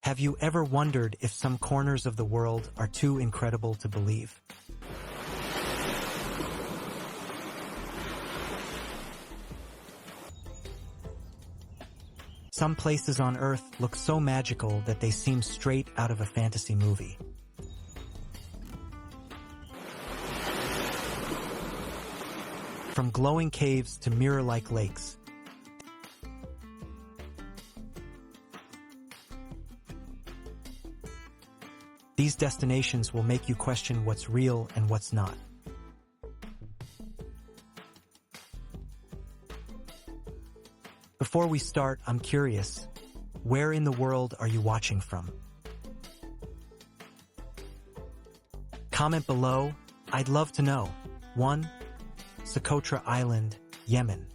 Have you ever wondered if some corners of the world are too incredible to believe? Some places on Earth look so magical that they seem straight out of a fantasy movie. From glowing caves to mirror-like lakes, these destinations will make you question what's real and what's not. Before we start, I'm curious, where in the world are you watching from? Comment below, I'd love to know. 1. Socotra Island, Yemen.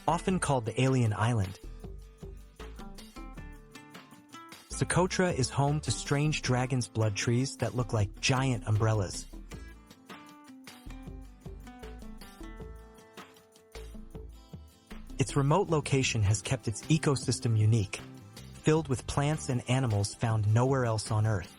Often called the Alien Island, Socotra is home to strange dragon's blood trees that look like giant umbrellas. Its remote location has kept its ecosystem unique, filled with plants and animals found nowhere else on Earth.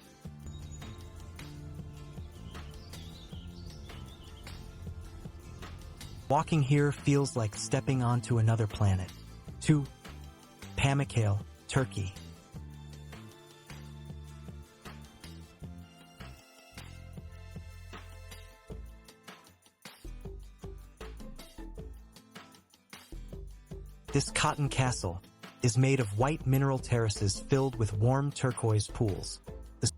Walking here feels like stepping onto another planet. 2. Pamukkale, Turkey. This cotton castle is made of white mineral terraces filled with warm turquoise pools. The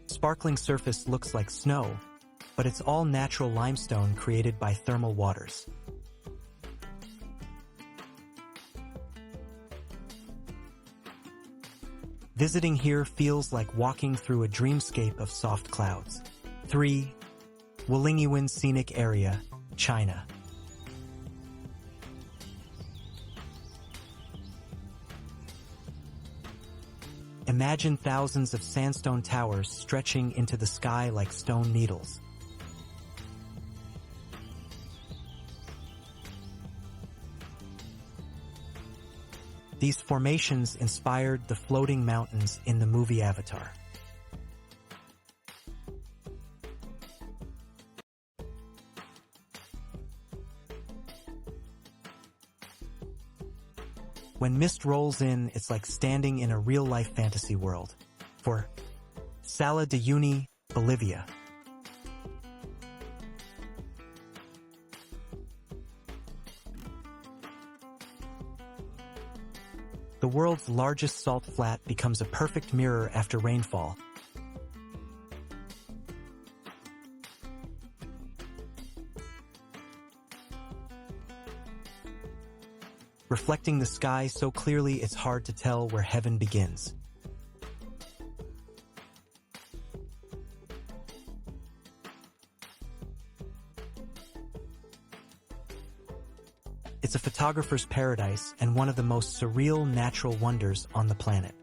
sparkling surface looks like snow, but it's all natural limestone created by thermal waters. Visiting here feels like walking through a dreamscape of soft clouds. 3. Wulingyuan Scenic Area, China. Imagine thousands of sandstone towers stretching into the sky like stone needles. These formations inspired the floating mountains in the movie Avatar. When mist rolls in, it's like standing in a real-life fantasy world. 4. Salar de Uyuni, Bolivia. The world's largest salt flat becomes a perfect mirror after rainfall. Reflecting the sky so clearly it's hard to tell where heaven begins. It's a photographer's paradise and one of the most surreal natural wonders on the planet.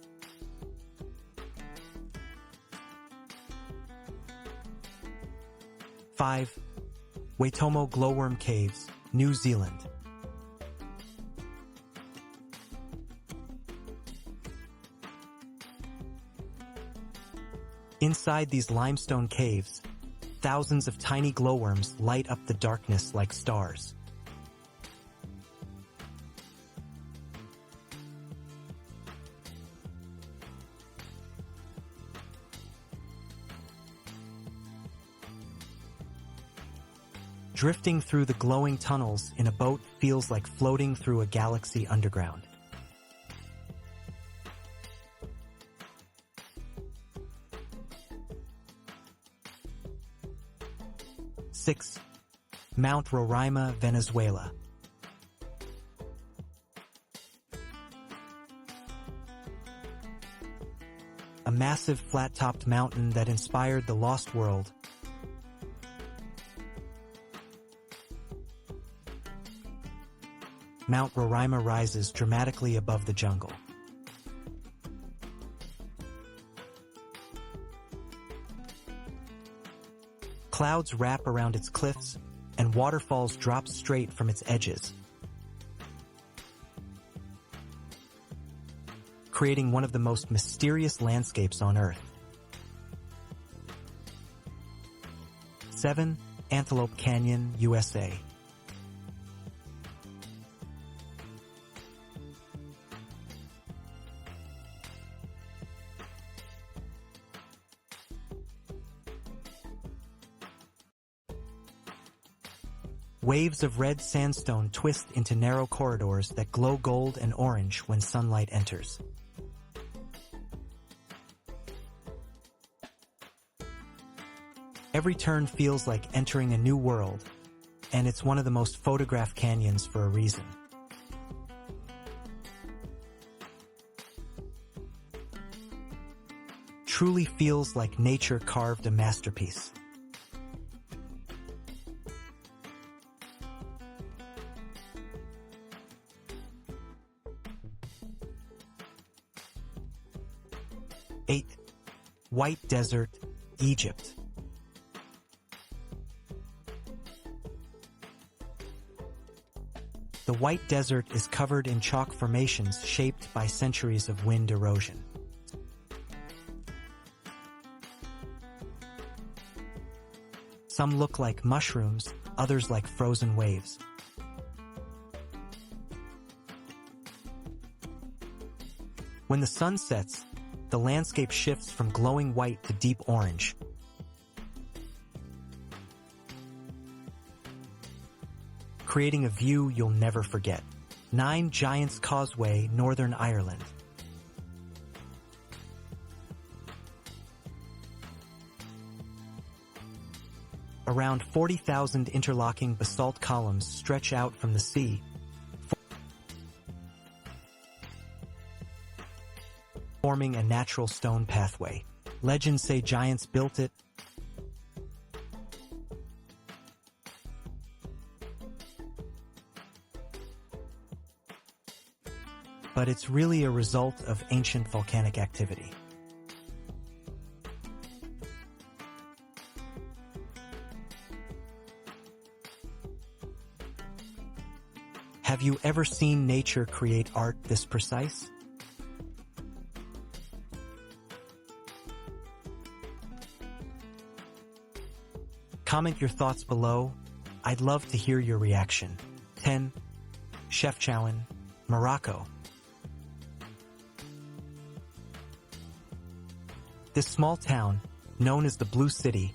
Five. Waitomo Glowworm Caves, New Zealand. Inside these limestone caves, thousands of tiny glowworms light up the darkness like stars. Drifting through the glowing tunnels in a boat feels like floating through a galaxy underground. Six. Mount Roraima, Venezuela. A massive flat-topped mountain that inspired the Lost World. Mount Roraima rises dramatically above the jungle. Clouds wrap around its cliffs, and waterfalls drop straight from its edges, creating one of the most mysterious landscapes on Earth. 7. Antelope Canyon, USA. Waves of red sandstone twist into narrow corridors that glow gold and orange when sunlight enters. Every turn feels like entering a new world, and it's one of the most photographed canyons for a reason. Truly feels like nature carved a masterpiece. Eight. White Desert, Egypt. The White Desert is covered in chalk formations shaped by centuries of wind erosion. Some look like mushrooms, others like frozen waves. When the sun sets, the landscape shifts from glowing white to deep orange. Creating a view you'll never forget. 9. Giant's Causeway, Northern Ireland. Around 40,000 interlocking basalt columns stretch out from the sea, forming a natural stone pathway. Legends say giants built it, but it's really a result of ancient volcanic activity. Have you ever seen nature create art this precise? Comment your thoughts below. I'd love to hear your reaction. 10. Chefchaouen, Morocco. This small town, known as the Blue City,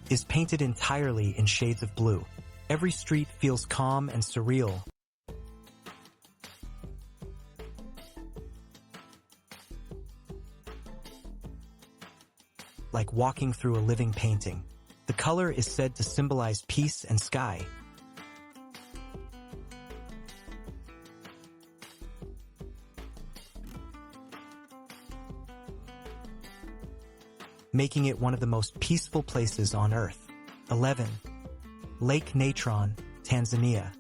is painted entirely in shades of blue. Every street feels calm and surreal, like walking through a living painting. The color is said to symbolize peace and sky. Making it one of the most peaceful places on Earth. 11. Lake Natron, Tanzania.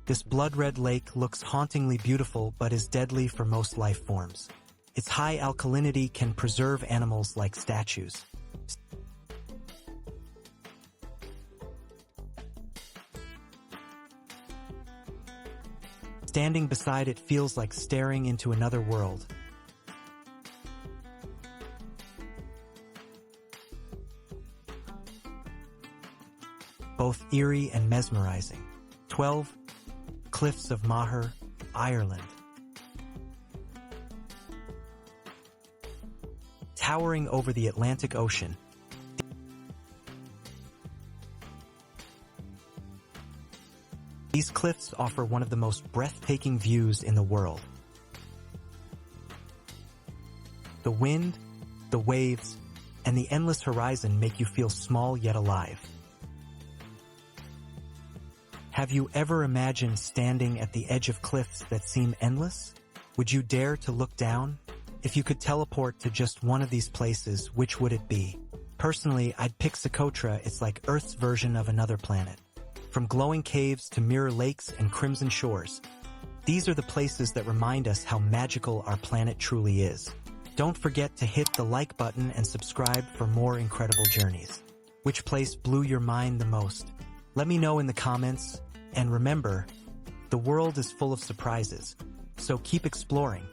This blood-red lake looks hauntingly beautiful but is deadly for most life forms. Its high alkalinity can preserve animals like statues. Standing beside it feels like staring into another world. Both eerie and mesmerizing. 12. Cliffs of Moher, Ireland. Towering over the Atlantic Ocean, these cliffs offer one of the most breathtaking views in the world. The wind, the waves, and the endless horizon make you feel small yet alive. Have you ever imagined standing at the edge of cliffs that seem endless? Would you dare to look down? If you could teleport to just one of these places, which would it be? Personally, I'd pick Socotra. It's like Earth's version of another planet. From glowing caves to mirror lakes and crimson shores, these are the places that remind us how magical our planet truly is. Don't forget to hit the like button and subscribe for more incredible journeys. Which place blew your mind the most? Let me know in the comments, and remember, the world is full of surprises, so keep exploring.